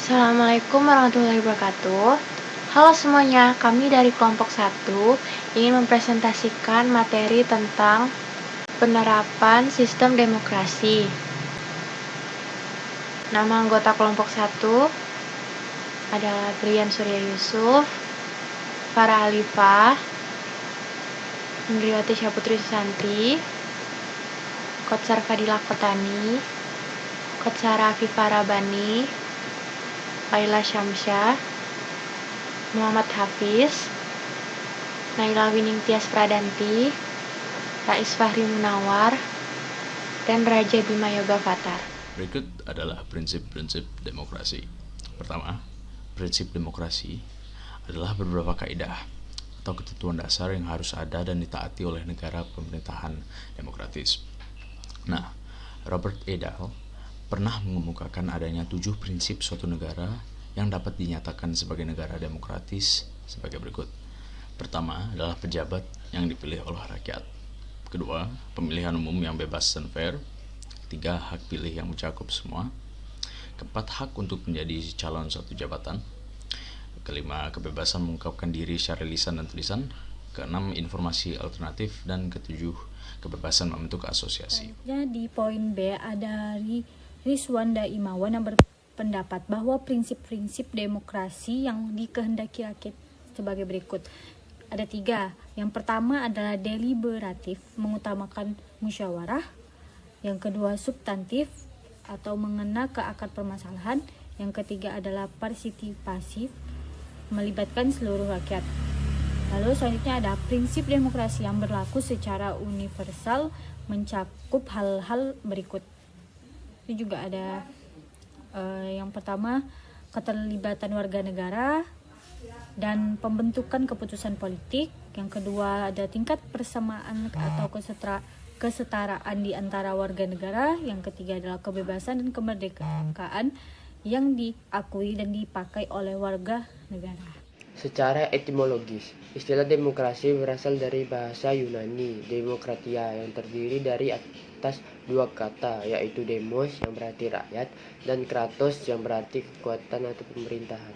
Assalamualaikum warahmatullahi wabarakatuh. Halo semuanya, kami dari kelompok 1 ingin mempresentasikan materi tentang penerapan sistem demokrasi. Nama anggota kelompok 1 adalah Brian Surya Yusuf, Farah Alifah, Indriwati Syaputri Susanti, Kotsar Fadilah Kotani, Kotsara Afifah Rabani, Laila Syamsyah, Muhammad Hafiz, Naila Wining Tias Pradanti, Rais Fahri Munawar, dan Raja Bima Yoga Fatar. Berikut adalah prinsip-prinsip demokrasi. Pertama, prinsip demokrasi adalah beberapa kaidah atau ketentuan dasar yang harus ada dan ditaati oleh negara pemerintahan demokratis. Nah, Robert E. Dahl pernah mengemukakan adanya 7 prinsip suatu negara yang dapat dinyatakan sebagai negara demokratis sebagai berikut. Pertama adalah pejabat yang dipilih oleh rakyat. Kedua, pemilihan umum yang bebas dan fair. Ketiga, hak pilih yang mencakup semua. Keempat, hak untuk menjadi calon suatu jabatan. Kelima, kebebasan mengungkapkan diri secara lisan dan tulisan. Keenam, informasi alternatif. Dan ketujuh, kebebasan membentuk asosiasi. Di poin B ada Rizwanda Imawan yang berpendapat bahwa prinsip-prinsip demokrasi yang dikehendaki rakyat sebagai berikut. Ada 3. Yang pertama adalah deliberatif, mengutamakan musyawarah. Yang kedua substantif atau mengena ke akar permasalahan. Yang ketiga adalah partisipatif, melibatkan seluruh rakyat. Lalu selanjutnya ada prinsip demokrasi yang berlaku secara universal, mencakup hal-hal berikut. Ini juga ada yang pertama keterlibatan warga negara dan pembentukan keputusan politik. Yang kedua ada tingkat persamaan atau kesetaraan di antara warga negara. Yang ketiga adalah kebebasan dan kemerdekaan yang diakui dan dipakai oleh warga negara. Secara etimologis, istilah demokrasi berasal dari bahasa Yunani demokratia yang terdiri dari atas 2 kata, yaitu demos yang berarti rakyat dan kratos yang berarti kekuatan atau pemerintahan.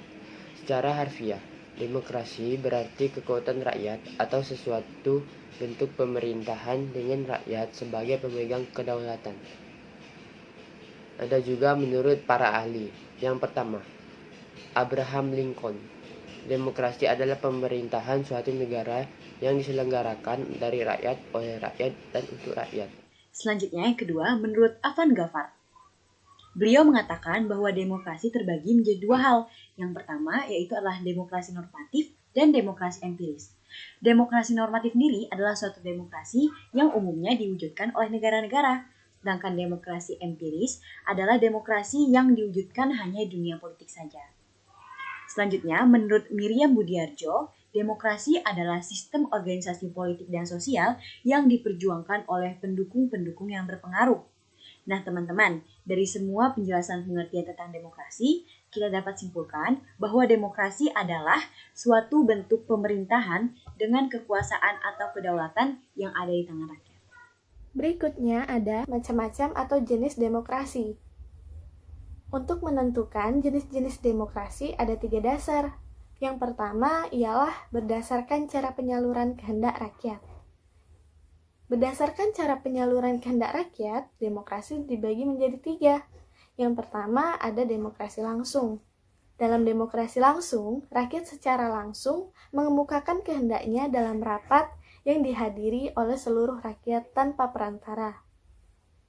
Secara harfiah, demokrasi berarti kekuatan rakyat atau sesuatu bentuk pemerintahan dengan rakyat sebagai pemegang kedaulatan. Ada juga menurut para ahli. Yang pertama, Abraham Lincoln. Demokrasi adalah pemerintahan suatu negara yang diselenggarakan dari rakyat, oleh rakyat, dan untuk rakyat. Selanjutnya yang kedua, menurut Afan Ghaffar. Beliau mengatakan bahwa demokrasi terbagi menjadi 2 hal. Yang pertama yaitu adalah demokrasi normatif dan demokrasi empiris. Demokrasi normatif sendiri adalah suatu demokrasi yang umumnya diwujudkan oleh negara-negara. Sedangkan demokrasi empiris adalah demokrasi yang diwujudkan hanya di dunia politik saja. Selanjutnya, menurut Miriam Budiarjo, demokrasi adalah sistem organisasi politik dan sosial yang diperjuangkan oleh pendukung-pendukung yang berpengaruh. Nah teman-teman, dari semua penjelasan pengertian tentang demokrasi, kita dapat simpulkan bahwa demokrasi adalah suatu bentuk pemerintahan dengan kekuasaan atau kedaulatan yang ada di tangan rakyat. Berikutnya ada macam-macam atau jenis demokrasi. Untuk menentukan jenis-jenis demokrasi ada 3 dasar. Yang pertama ialah berdasarkan cara penyaluran kehendak rakyat. Berdasarkan cara penyaluran kehendak rakyat, demokrasi dibagi menjadi 3. Yang pertama ada demokrasi langsung. Dalam demokrasi langsung, rakyat secara langsung mengemukakan kehendaknya dalam rapat yang dihadiri oleh seluruh rakyat tanpa perantara.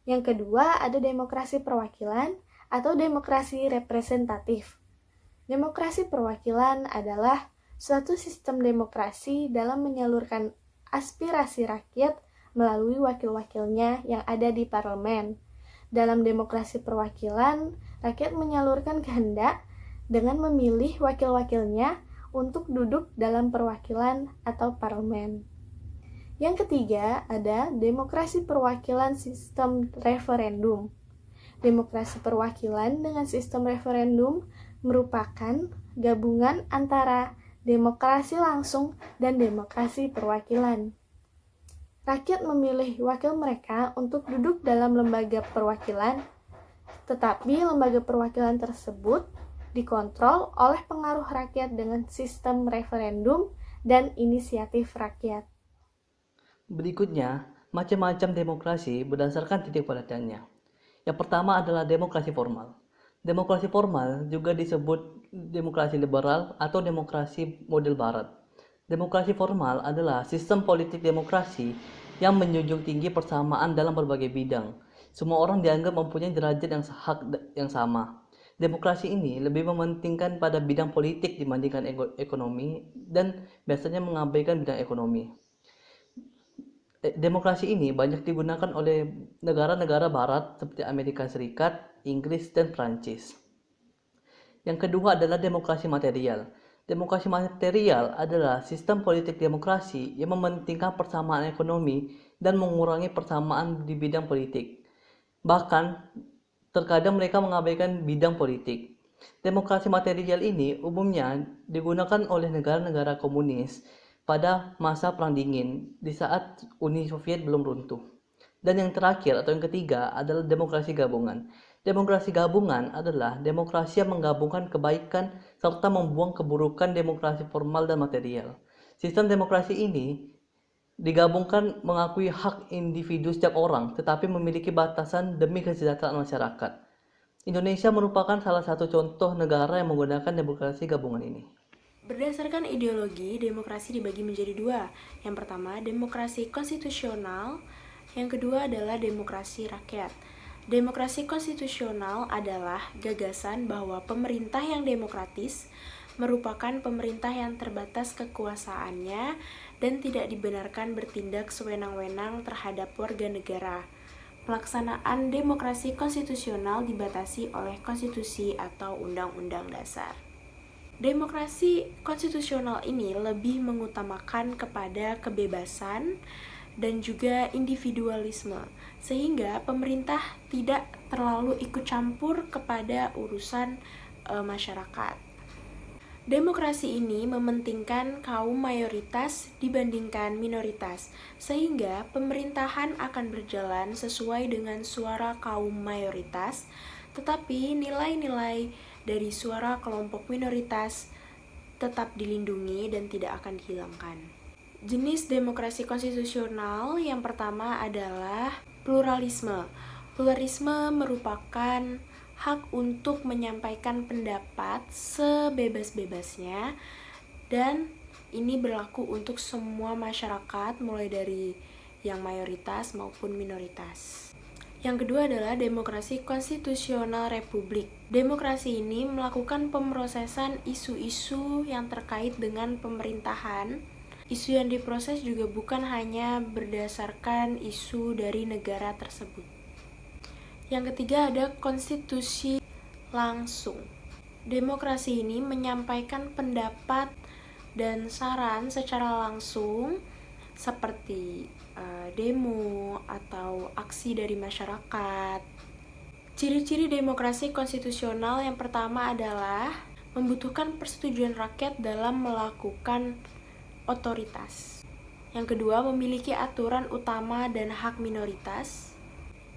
Yang kedua ada demokrasi perwakilan atau demokrasi representatif. Demokrasi perwakilan adalah suatu sistem demokrasi dalam menyalurkan aspirasi rakyat melalui wakil-wakilnya yang ada di parlemen. Dalam demokrasi perwakilan, rakyat menyalurkan kehendak dengan memilih wakil-wakilnya untuk duduk dalam perwakilan atau parlemen. Yang ketiga ada demokrasi perwakilan sistem referendum. Demokrasi perwakilan dengan sistem referendum merupakan gabungan antara demokrasi langsung dan demokrasi perwakilan. Rakyat memilih wakil mereka untuk duduk dalam lembaga perwakilan, tetapi lembaga perwakilan tersebut dikontrol oleh pengaruh rakyat dengan sistem referendum dan inisiatif rakyat. Berikutnya, macam-macam demokrasi berdasarkan titik pelajarannya. Yang pertama adalah demokrasi formal. Demokrasi formal juga disebut demokrasi liberal atau demokrasi model barat. Demokrasi formal adalah sistem politik demokrasi yang menjunjung tinggi persamaan dalam berbagai bidang. Semua orang dianggap mempunyai derajat yang sama. Demokrasi ini lebih mementingkan pada bidang politik dibandingkan ekonomi dan biasanya mengabaikan bidang ekonomi. Demokrasi ini banyak digunakan oleh negara-negara barat seperti Amerika Serikat, Inggris, dan Prancis. Yang kedua adalah demokrasi material. Demokrasi material adalah sistem politik demokrasi yang mementingkan persamaan ekonomi dan mengurangi persamaan di bidang politik. Bahkan, terkadang mereka mengabaikan bidang politik. Demokrasi material ini umumnya digunakan oleh negara-negara komunis pada masa Perang Dingin di saat Uni Soviet belum runtuh. Dan yang terakhir atau yang ketiga adalah demokrasi gabungan. Demokrasi gabungan adalah demokrasi yang menggabungkan kebaikan serta membuang keburukan demokrasi formal dan material. Sistem demokrasi ini digabungkan mengakui hak individu setiap orang tetapi memiliki batasan demi kesejahteraan masyarakat. Indonesia merupakan salah satu contoh negara yang menggunakan demokrasi gabungan ini. Berdasarkan ideologi, demokrasi dibagi menjadi dua. Yang pertama, demokrasi konstitusional. Yang kedua adalah demokrasi rakyat. Demokrasi konstitusional adalah gagasan bahwa pemerintah yang demokratis merupakan pemerintah yang terbatas kekuasaannya dan tidak dibenarkan bertindak sewenang-wenang terhadap warga negara. Pelaksanaan demokrasi konstitusional dibatasi oleh konstitusi atau undang-undang dasar. Demokrasi konstitusional ini lebih mengutamakan kepada kebebasan dan juga individualisme, sehingga pemerintah tidak terlalu ikut campur kepada urusan masyarakat. Demokrasi ini mementingkan kaum mayoritas dibandingkan minoritas, sehingga pemerintahan akan berjalan sesuai dengan suara kaum mayoritas, tetapi nilai-nilai dari suara kelompok minoritas tetap dilindungi dan tidak akan dihilangkan. Jenis demokrasi konstitusional yang pertama adalah pluralisme. Pluralisme merupakan hak untuk menyampaikan pendapat sebebas-bebasnya dan ini berlaku untuk semua masyarakat mulai dari yang mayoritas maupun minoritas. Yang kedua adalah demokrasi konstitusional republik. Demokrasi ini melakukan pemrosesan isu-isu yang terkait dengan pemerintahan. Isu yang diproses juga bukan hanya berdasarkan isu dari negara tersebut. Yang ketiga ada konstitusi langsung. Demokrasi ini menyampaikan pendapat dan saran secara langsung seperti demo atau aksi dari masyarakat. Ciri-ciri demokrasi konstitusional yang pertama adalah membutuhkan persetujuan rakyat dalam melakukan otoritas. Yang kedua, memiliki aturan utama dan hak minoritas.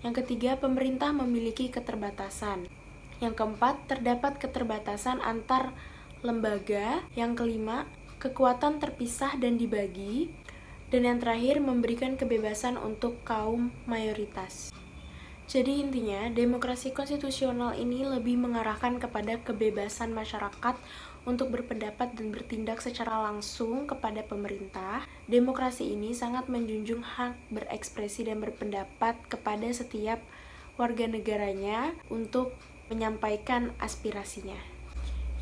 Yang ketiga, pemerintah memiliki keterbatasan. Yang keempat, terdapat keterbatasan antar lembaga. Yang kelima, kekuatan terpisah dan dibagi. Dan yang terakhir, memberikan kebebasan untuk kaum mayoritas. Jadi intinya, demokrasi konstitusional ini lebih mengarahkan kepada kebebasan masyarakat untuk berpendapat dan bertindak secara langsung kepada pemerintah. Demokrasi ini sangat menjunjung hak berekspresi dan berpendapat kepada setiap warga negaranya untuk menyampaikan aspirasinya.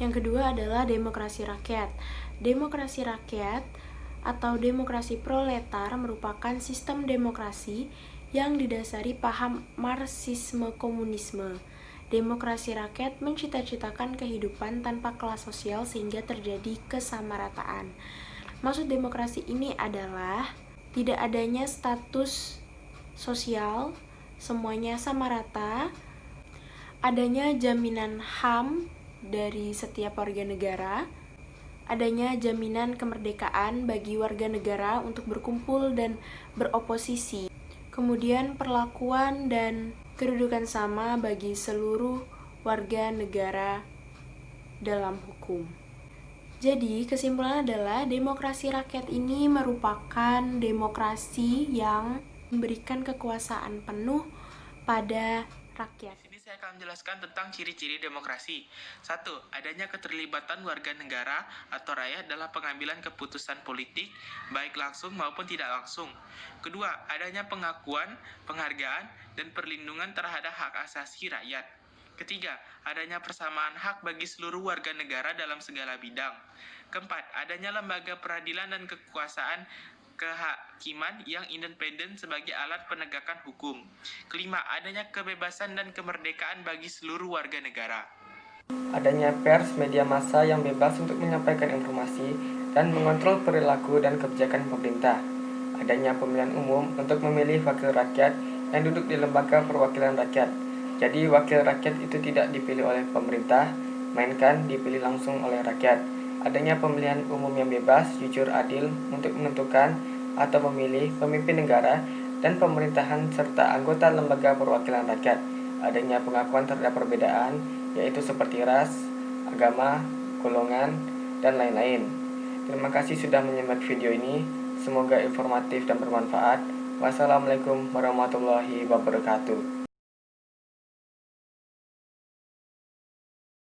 Yang kedua adalah demokrasi rakyat. Demokrasi rakyat atau demokrasi proletar merupakan sistem demokrasi yang didasari paham Marxisme-Komunisme. Demokrasi rakyat mencita-citakan kehidupan tanpa kelas sosial sehingga terjadi kesamarataan. Maksud demokrasi ini adalah tidak adanya status sosial, semuanya sama rata, adanya jaminan HAM dari setiap warga negara, adanya jaminan kemerdekaan bagi warga negara untuk berkumpul dan beroposisi, kemudian perlakuan dan kedudukan sama bagi seluruh warga negara dalam hukum. Jadi, kesimpulannya adalah demokrasi rakyat ini merupakan demokrasi yang memberikan kekuasaan penuh pada rakyat. Di sini saya akan menjelaskan tentang ciri-ciri demokrasi. 1. Adanya keterlibatan warga negara atau rakyat dalam pengambilan keputusan politik, baik langsung maupun tidak langsung. Kedua, adanya pengakuan, penghargaan, dan perlindungan terhadap hak asasi rakyat. Ketiga, adanya persamaan hak bagi seluruh warga negara dalam segala bidang. Keempat, adanya lembaga peradilan dan kekuasaan kehakiman yang independen sebagai alat penegakan hukum. Kelima, adanya kebebasan dan kemerdekaan bagi seluruh warga negara. Adanya pers, media massa yang bebas untuk menyampaikan informasi dan mengontrol perilaku dan kebijakan pemerintah. Adanya pemilihan umum untuk memilih wakil rakyat yang duduk di lembaga perwakilan rakyat. Jadi wakil rakyat itu tidak dipilih oleh pemerintah, melainkan dipilih langsung oleh rakyat. Adanya pemilihan umum yang bebas, jujur, adil untuk menentukan atau memilih pemimpin negara dan pemerintahan serta anggota lembaga perwakilan rakyat. Adanya pengakuan terhadap perbedaan, yaitu seperti ras, agama, golongan, dan lain-lain. Terima kasih sudah menyimak video ini. Semoga informatif dan bermanfaat. Wassalamualaikum warahmatullahi wabarakatuh.